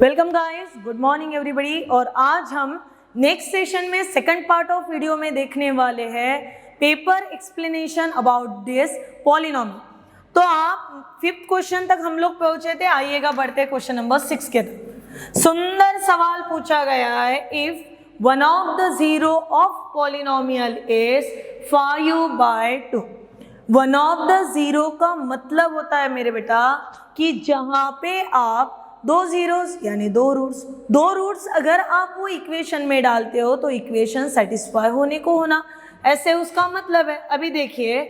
Welcome guys, good morning everybody. और आज हम नेक्स्ट सेशन में सेकंड पार्ट ऑफ वीडियो में देखने वाले हैं paper explanation about this polynomial. तो आप फिफ्थ क्वेश्चन तक हम लोग पहुंचे थे, आइएगा बढ़ते क्वेश्चन नंबर 6 के तक। सुंदर सवाल पूछा गया है, if one of the zero of polynomial is 5/2। One of the zero का मतलब होता है मेरे बेटा कि जहां पे आप दो जीरोस यानी दो रूट्स अगर आप वो इक्वेशन में डालते हो तो इक्वेशन सेटिस्फाई होने को होना, ऐसे उसका मतलब है। अभी देखिए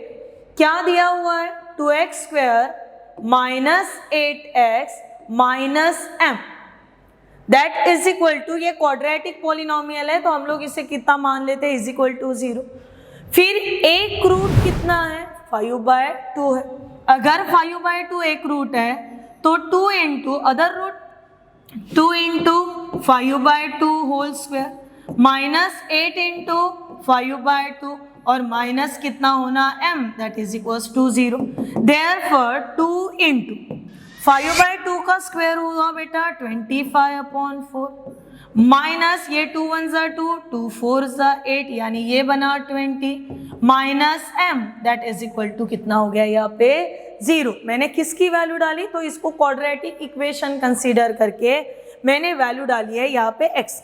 क्या दिया हुआ है, 2x² minus 8x minus m that is equal to, ये क्वाड्रेटिक पॉलिनोमियल है तो हम लोग इसे कितना मान लेते हैं, इज इक्वल टू 0। फिर एक रूट कितना है, 5/2 है। अगर 5/2 एक रूट है तो 2 into other root, 2 into 5/2 whole square minus 8 into 5/2 और माइनस कितना होना m that is equals to 0। Therefore 2 into 5/2 का स्क्वायर हुआ बेटा 25/4 माइनस ये 2 1 ज़ा 2, 2 4 ज़ा 8 यानी ये बना 20 minus m that is equal to कितना हो गया यहाँ पे 0। मैंने किसकी वैल्यू डाली, तो इसको क्वाड्रेटिक इक्वेशन कंसीडर करके मैंने वैल्यू डाली है यहाँ पे x।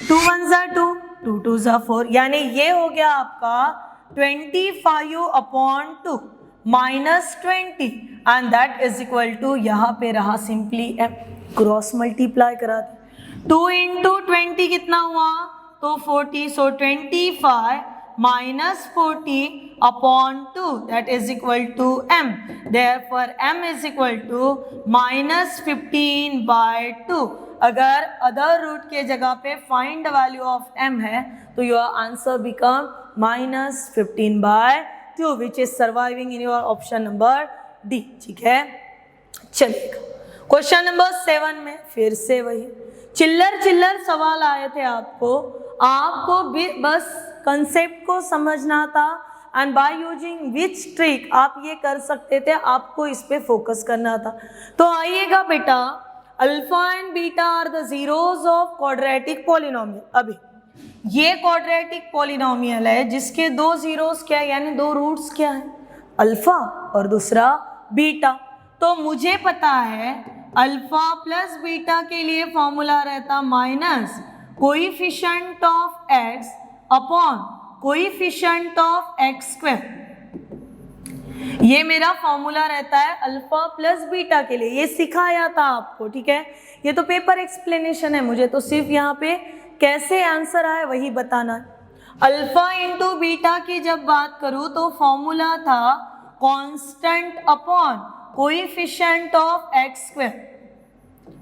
2 1 ज़ा 2, 2 2 ज़ा 4 यानी ये हो गया आपका 25/2 minus 20 and that is equal to यहाँ पे रहा सिंपली m। क्रॉस मल्टीप्लाई करा दे, 2 इंटू 20 कितना हुआ तो 40, सो 25 minus 40/2 that is equal to m. Therefore m is equal to minus 15/2। अगर अदर रूट के जगह पे find the value of m है तो your answer become minus 15/2 which is surviving in your option number D. ठीक है, चलिएगा question number 7 में फिर से वही चिल्लर सवाल आए थे। आपको बस कंसेप्ट को समझना था and by using which trick आप ये कर सकते थे, आपको इस पे फोकस करना था। तो आइएगा बेटा, alpha and beta are the zeros of quadratic polynomial. अभी ये क्वाड्रेटिक पॉलिनोमियल है जिसके दो जीरोस क्या है यानी दो रूट्स क्या है, अल्फा और दूसरा बीटा। तो मुझे पता है अल्फा प्लस बीटा के लिए फॉर्मूला रहता minus coefficient of x upon coefficient of x²। ये मेरा फॉर्मूला रहता है अल्फा प्लस बीटा के लिए, ये सिखाया था आपको। ठीक है, ये तो पेपर एक्सप्लेनेशन है, मुझे तो सिर्फ यहाँ पे कैसे आंसर आए वही बताना है। अल्फा इंटू बीटा की जब बात करूँ तो फॉर्मूला था constant upon coefficient of x²।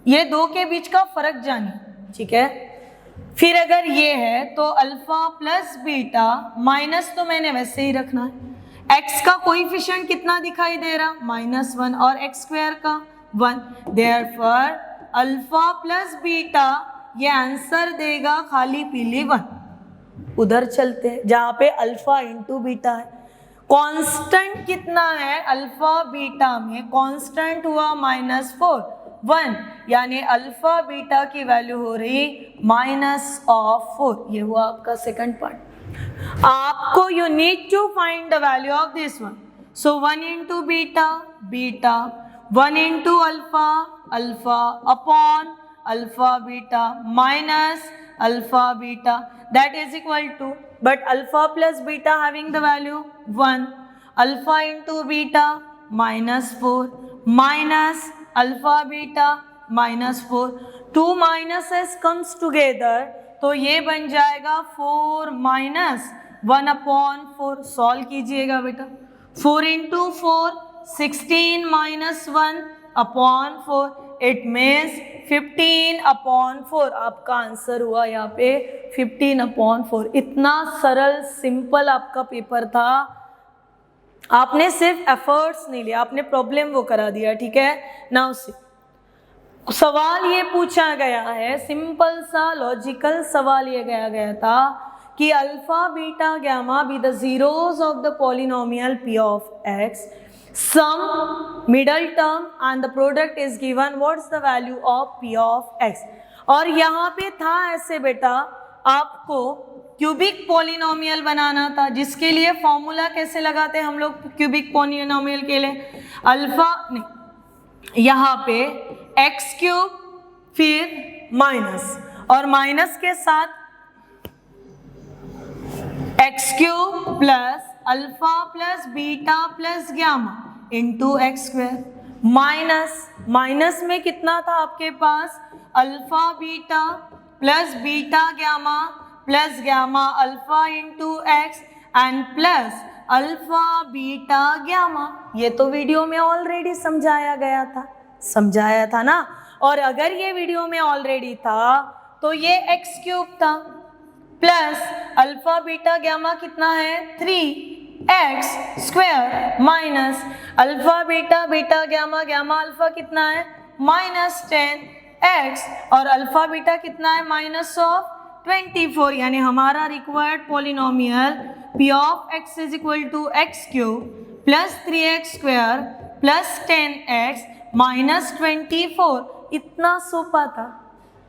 ये दो के बीच का फर्क जानिए। ठीक है, फिर अगर ये है तो अल्फा प्लस बीटा माइनस, तो मैंने वैसे ही रखना है। x का कोएफिशिएंट कितना दिखाई दे रहा, -1 और x² का 1। देयरफॉर अल्फा प्लस बीटा ये आंसर देगा खाली पीली 1। उधर चलते हैं जहाँ पे अल्फा इंटू बीटा है। कांस्टेंट कितना है अल्फा बीटा में, कांस्टेंट हुआ -4 1 यानी अल्फा बीटा की वैल्यू हो रही -4। ये हुआ आपका सेकंड पार्ट। आपको you need to find the value of this one. So 1 into beta 1 into alpha upon alpha beta minus alpha beta that is equal to, but alpha plus beta having the value 1, alpha into beta -4 minus alpha beta -4। 2 minuses comes together तो ये बन जाएगा 4 minus 1/4। Solve कीजिएगा बेटा, 4 into 4 16 minus 1/4 it means 15/4। आपका answer हुआ यहाँ पे 15/4। इतना सरल सिंपल आपका पेपर था, आपने सिर्फ एफर्ट्स नहीं लिया, आपने प्रॉब्लम वो करा दिया। ठीक है, नाउ सी सवाल ये पूछा गया है, सिंपल सा लॉजिकल सवाल ये गया था कि alpha beta gamma be the zeros of the polynomial p of x sum, middle term and the product is given. What's the value of p of x? और यहाँ पे था ऐसे बेटा, आपको क्यूबिक पॉलिनोमियल बनाना था, जिसके लिए फॉर्मूला कैसे लगाते हैं हम लोग क्यूबिक पॉलिनोमियल के लिए? अल्फा नहीं, यहाँ पे एक्स क्यूब फिर माइनस, और माइनस के साथ x cube plus alpha plus beta plus gamma into x square, minus में कितना था आपके पास? Alpha beta plus beta gamma plus gamma alpha into x and plus alpha beta gamma. ये तो वीडियो में ऑलरेडी समझाया था ना। और अगर ये वीडियो में ऑलरेडी था तो ये एक्स क्यूब था प्लस अल्फा बीटा गामा कितना है? 3x square minus alpha beta beta gamma gamma alpha कितना है? -10x और अल्फा बीटा कितना है? -24। यानी हमारा required polynomial p of x is equal to x cube plus 3x square plus 10x -24। इतना सोपा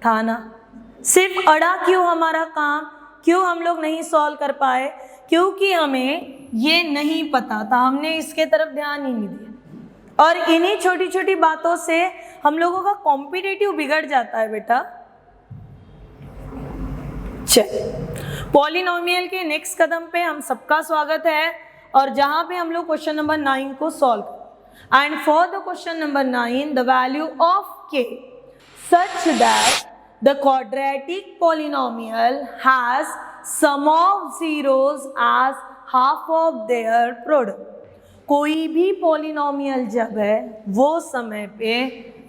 था ना। सिर्फ अड़ा क्यों हमारा काम? क्यों हम लोग नहीं सॉल्व कर पाए? क्योंकि हमें ये नहीं पता था, हमने इसके तरफ ध्यान ही नहीं दिया। और इन्हीं छोटी छोटी बातों से हम लोगों का कॉम्पिटिटिव बिगड़ जाता है बेटा। चल, पॉलिनोमियल के नेक्स्ट कदम पे हम सबका स्वागत है, और जहां पे हम लोग क्वेश्चन नंबर 9 को solve. And for the question number 9 the value of k such that the quadratic polynomial has sum of zeros as half of their product। कोई भी पॉलिनोमियल जब है वो समय पे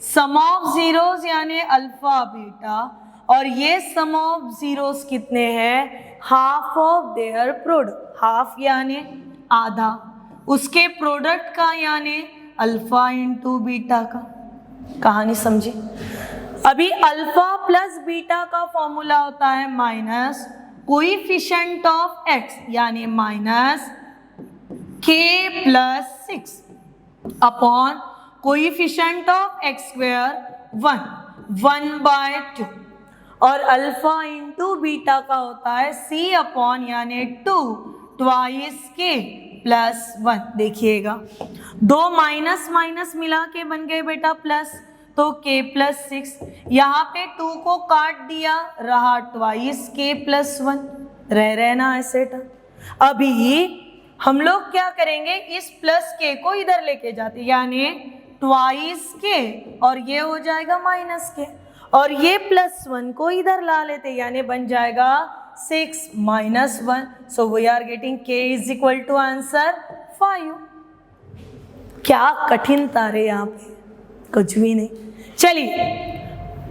सम ऑफ जीरोस यानी अल्फा बीटा, और ये सम ऑफ जीरोस कितने हैं? Half of their product. Half यानी आधा, उसके प्रोडक्ट का यानी अल्फा इंटू बीटा का। कहानी समझी? अभी अल्फा प्लस बीटा का फॉर्मूला होता है माइनस कोएफिशिएंट ऑफ एक्स यानी minus k plus 6 upon coefficient of x square 1/2, और अल्फा इंटू बीटा का होता है c अपॉन यानी 2 ट्वाइस k प्लस 1। देखिएगा, दो माइनस माइनस मिला के बन गए बेटा प्लस, तो k प्लस 6, यहाँ पे 2 को काट दिया, रहा ट्वाइस k प्लस 1, रह ना ऐसे। अभी हम लोग क्या करेंगे? इस प्लस k को इधर लेके जाते यानी ट्वाइस k, और ये हो जाएगा माइनस k, और ये प्लस 1 को इधर ला लेते यानी बन जाएगा 6 - 1। So we are getting k is equal to answer 5। क्या कठिन तारे यहाँ पे, कुछ भी नहीं। चलिए,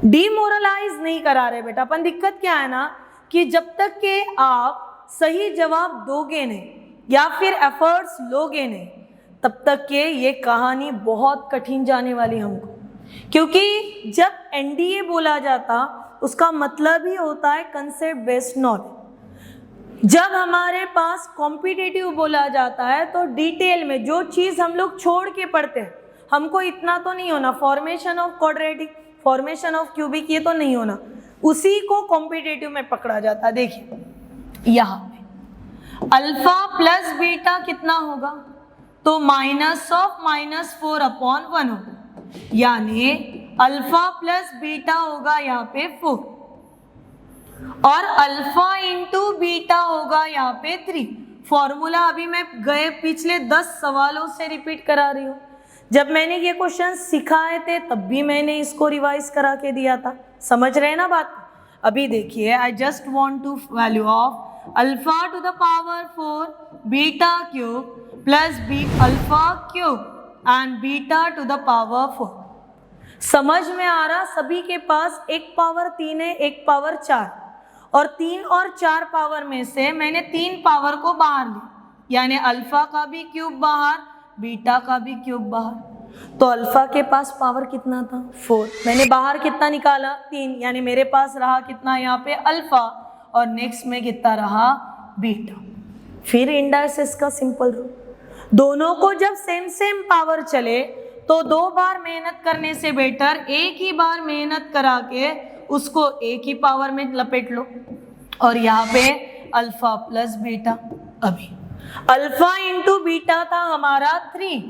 डिमोरलाइज नहीं करा रहे बेटा अपन। दिक्कत क्या है ना कि जब तक के आप सही जवाब दोगे नहीं या फिर एफर्ट्स लोगे नहीं, तब तक के ये कहानी बहुत कठिन जाने वाली हमको। क्योंकि जब एनडीए बोला जाता उसका मतलब ही होता है कंसेप्ट बेस्ड नॉलेज। जब हमारे पास कॉम्पिटिटिव बोला जाता है तो डिटेल में जो चीज़ हम लोग छोड़ के पढ़ते हैं, हमको इतना तो नहीं होना, formation of quadratic, formation of cubic, ये तो नहीं होना, उसी को कॉम्पिटिटिव में पकड़ा जाता है। देखिए यहाँ पे अल्फा प्लस बीटा कितना होगा? तो -4 अपॉन 1 होगा, यानी अल्फा प्लस बीटा होगा यहाँ पे 4, और अल्फा इंटू बीटा होगा यहाँ पे 3। फॉर्मूला अभी मैं गए पिछले 10 सवालों से रिपीट करा रही हूँ। जब मैंने ये क्वेश्चन सिखाए थे तब भी मैंने इसको रिवाइज करा के दिया था। समझ रहे हैं ना बात? अभी देखिए, I just want to value of alpha to the power 4 beta cube plus b alpha cube and beta to the power 4। समझ में आ रहा? सभी के पास एक पावर 3 है, एक पावर 4, और 3 और 4 पावर में से मैंने 3 पावर को बाहर लिया, यानी अल्फा का भी क्यूब बाहर, बीटा का भी क्यूब बाहर। तो अल्फा के पास पावर कितना था? 4। मैंने बाहर कितना निकाला? 3, यानी मेरे पास रहा कितना यहाँ पे? अल्फा, और नेक्स्ट में कितना रहा? बीटा। फिर इंडाइसेस का सिंपल रूल, दोनों को जब सेम सेम पावर चले तो 2 बार मेहनत करने से बेटर एक ही बार मेहनत करा के उसको एक ही पावर में लपेट लो। और यहाँ पे अल्फा प्लस बीटा, अभी अल्फा इंटू बीटा था हमारा 3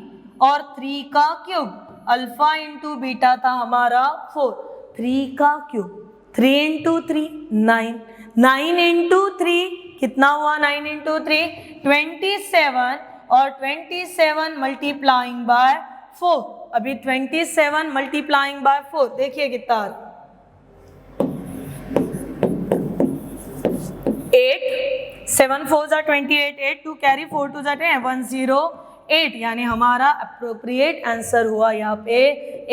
और 3 का क्यूब, अल्फा इंटू बीटा था हमारा 4, 3 का क्यूब, 3 इंटू 3 9, 9 इंटू 3 कितना हुआ, 9 इंटू 3 27 और 27 मल्टीप्लाइंग बाय 4, अभी 27 मल्टीप्लाइंग बाय 4 देखिए कितना 8, 7 4 28, 8 2 कैरी 4 2 10, 108, यानी हमारा अप्रोप्रिएट आंसर हुआ यहाँ पे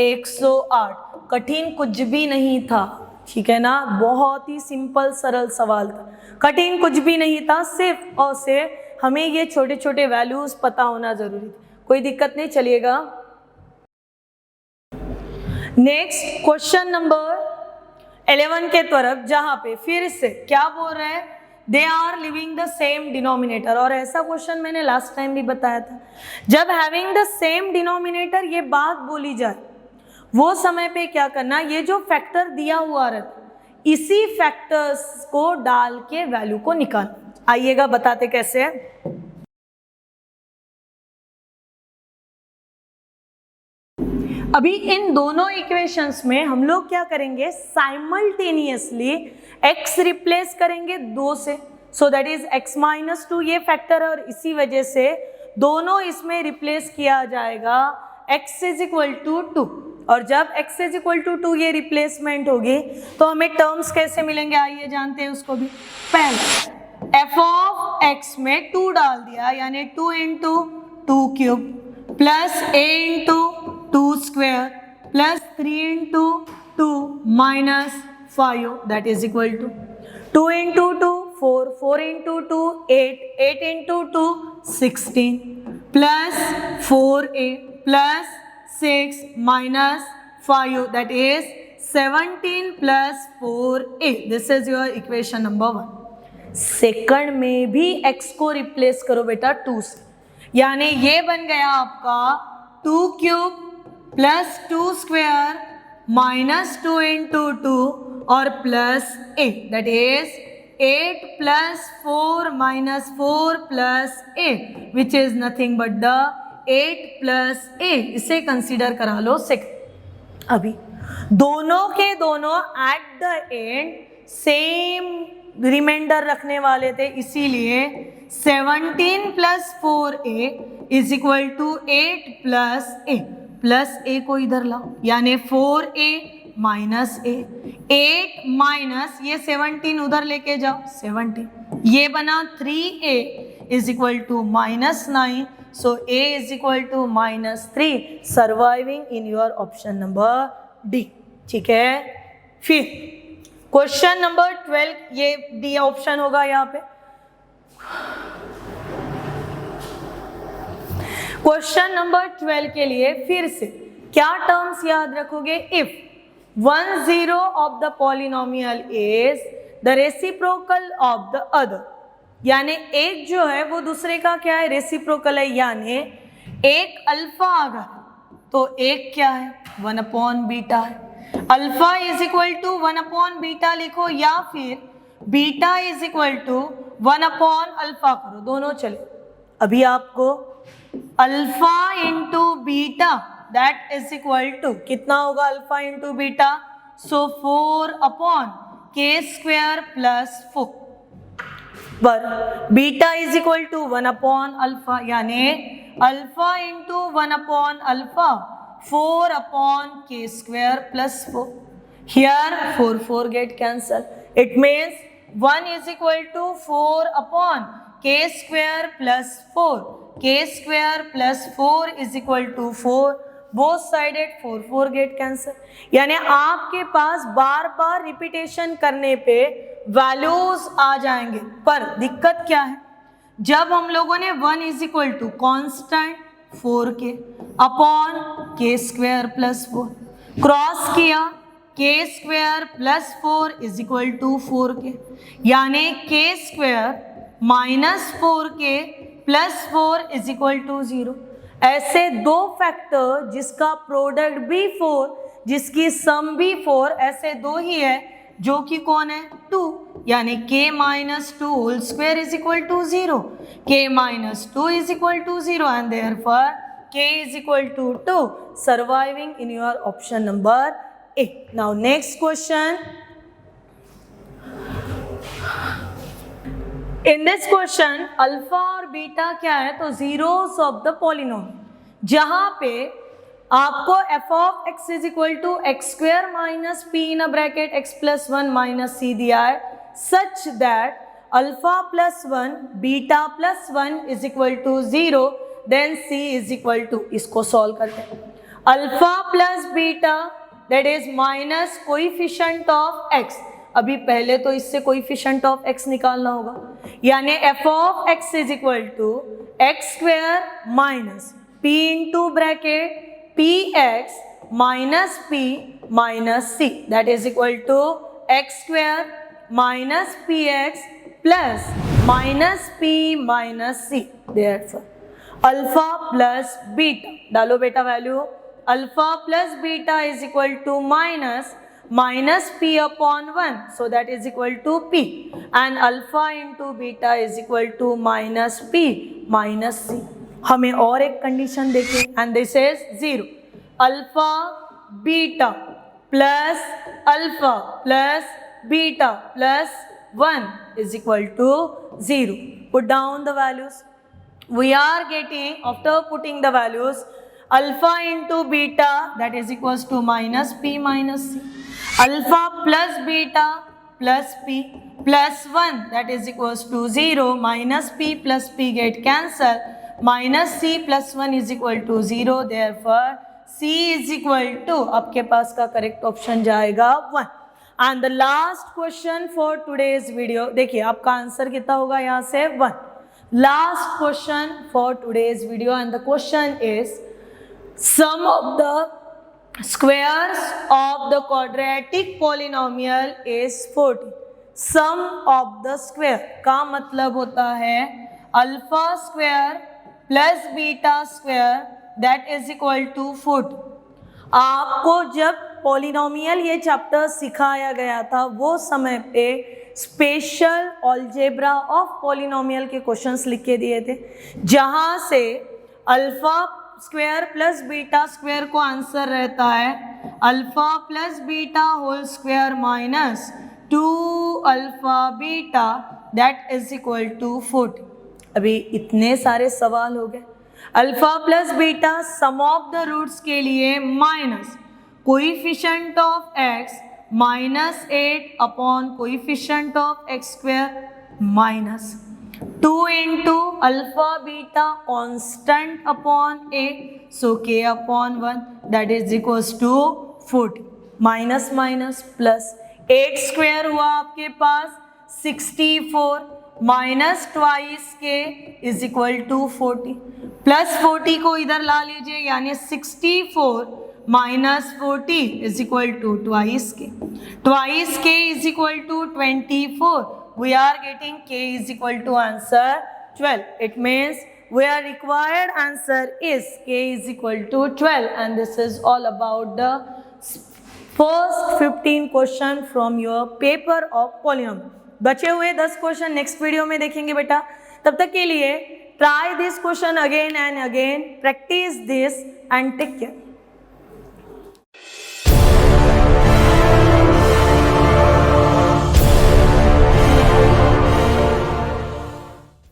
108। कठिन कुछ भी नहीं था, ठीक है ना, बहुत ही सिंपल सरल सवाल था, कठिन कुछ भी नहीं था, सिर्फ और सिर्फ हमें ये छोटे छोटे वैल्यूज पता होना जरूरी था। कोई दिक्कत नहीं, चलिएगा नेक्स्ट क्वेश्चन नंबर 11 के तरफ, जहां पे फिर से क्या बोल रहे हैं, they are living the same denominator. और ऐसा क्वेश्चन मैंने लास्ट टाइम भी बताया था, जब हैविंग द सेम डिनोमिनेटर ये बात बोली जाए वो समय पे क्या करना, ये जो फैक्टर दिया हुआ रहता इसी फैक्टर्स को डाल के वैल्यू को निकाल। आइएगा बताते कैसे है। अभी इन दोनों इक्वेशंस में हम लोग क्या करेंगे, साइमल्टेनियसली x रिप्लेस करेंगे 2 से, सो दैट इज x माइनस 2 ये फैक्टर है, और इसी वजह से दोनों इसमें रिप्लेस किया जाएगा x इज इक्वल टू 2। और जब x इज इक्वल टू 2 ये रिप्लेसमेंट होगी तो हमें टर्म्स कैसे मिलेंगे, आइए जानते हैं उसको भी। पहले f ऑफ x में 2 डाल दिया, यानी 2 into 2 cube plus a into 2 square plus 3 into 2 minus 5, that is equal to 2 into 2 4, 4 into 2 8, 8 into 2 16 plus 4a plus 6 minus 5, that is 17 plus 4a। This is your equation number 1। Second में भी x को replace करो बेटा 2 से, यानी ये बन गया आपका 2 cube plus 2 square minus 2 into 2 और plus a, that is 8 plus 4 minus 4 plus a, which is nothing but the 8 plus a। इसे कंसीडर करा लो सेकंड। अभी दोनों के दोनों at the end same remainder रखने वाले थे, इसीलिए 17 plus 4a is equal to 8 plus a, plus a को इधर लाओ, यानी 4a माइनस a, 8 माइनस ये 17 उधर लेके जाओ 17, ये बना 3a is equal to minus 9, so a is equal to minus 3, surviving in your option number D. ठीक है, फिर क्वेश्चन नंबर 12, ये डी ऑप्शन होगा यहाँ पे। क्वेश्चन नंबर 12 के लिए फिर से क्या टर्म्स याद रखोगे, if 1 0 of the polynomial is the reciprocal of the other, यानी एक जो है वो दूसरे का क्या है, रेसिप्रोकल है, यानी एक अल्फा अगर तो एक क्या है 1 अपॉन बीटा है। Alpha is equal to 1 upon beta लिखो, या फिर beta is equal to 1 upon alpha करो, दोनों चले। अभी आपको alpha into beta that is equal to कितना होगा, alpha into beta, so 4 upon k square plus 4, पर beta is equal to 1 upon alpha, यानी alpha into 1 upon alpha 4 upon k square plus 4. Here 4 get cancelled. It means 1 is equal to 4 upon k square plus 4. K square plus 4 is equal to 4. Both sided 4 get cancelled. यानी आपके पास बार बार repetition करने पे values आ जाएंगे, पर दिक्कत क्या है, जब हम लोगों ने 1 is equal to constant 4k upon k square plus 4 cross किया, k square plus 4 is equal to 4k, यानी k square minus 4k +4 is equal to 0। ऐसे दो फैक्टर जिसका प्रोडक्ट भी 4, जिसकी सम भी 4, ऐसे दो ही है जो कि कौन है 2, यानी k minus 2 whole square is equal to 0, k minus 2 is equal to 0 and therefore k is equal to 2, surviving in your option number A. Now next question. In this question alpha और beta क्या है, तो zeros of the polynomial, जहां पे आपको f of x is equal to x square minus p in a bracket x plus 1 minus c दिया है, such that alpha plus 1 beta plus 1 is equal to 0, then c is equal to, इसको solve करते हैं, alpha plus beta that is minus coefficient of x। अभी पहले तो इससे coefficient of x निकालना होगा, यानी f of x is equal to x square minus p into bracket px minus p minus c that is equal to x square minus px plus minus p minus c। Therefore alpha plus beta डालो बेटा value, alpha plus beta is equal to minus p upon 1, so that is equal to p, and alpha into beta is equal to minus p minus c। हमें और एक condition देखें and this is 0, alpha beta plus alpha plus beta plus 1 is equal to 0. Put down the values. We are getting, after putting the values, alpha into beta that is equals to minus p minus c, alpha plus beta plus p plus 1 that is equals to 0, minus p plus p get cancelled, minus c plus 1 is equal to 0, therefore c is equal to, आपके पास का correct option जाएगा 1। And the last question for today's video, देखिए आपका answer कितना होगा यहाँ से 1। Last question for today's video and the question is sum of the squares of the quadratic polynomial is 40. Sum of the square का मतलब होता है alpha square plus beta square that is equal to 40। आपको जब polynomial ये chapter सिखाया गया था वो समय पे स्पेशल अलजेब्रा ऑफ पॉलिनोमियल के क्वेश्चंस लिख के दिए थे, जहां से alpha square plus beta square को आंसर रहता है alpha plus beta whole square minus 2 alpha beta that is equal to 40। अभी इतने सारे सवाल हो गए, alpha plus beta sum of the roots के लिए minus coefficient of x minus 8 upon coefficient of x square minus 2 into alpha beta constant upon a, so k upon 1 that is equals to 40, minus minus plus 8 square हुआ आपके पास 64, minus twice k is equal to 40, plus 40 को इधर ला लीजिए, यानी 64 minus 40 is equal to twice k is equal to 24, we are getting k is equal to answer 12. It means we are required answer is k is equal to 12 and this is all about the first 15 question from your paper of polynomial. बचे हुए 10 question next video में देखेंगे बेटा, तब तक के लिए try this question again and again, practice this and take care.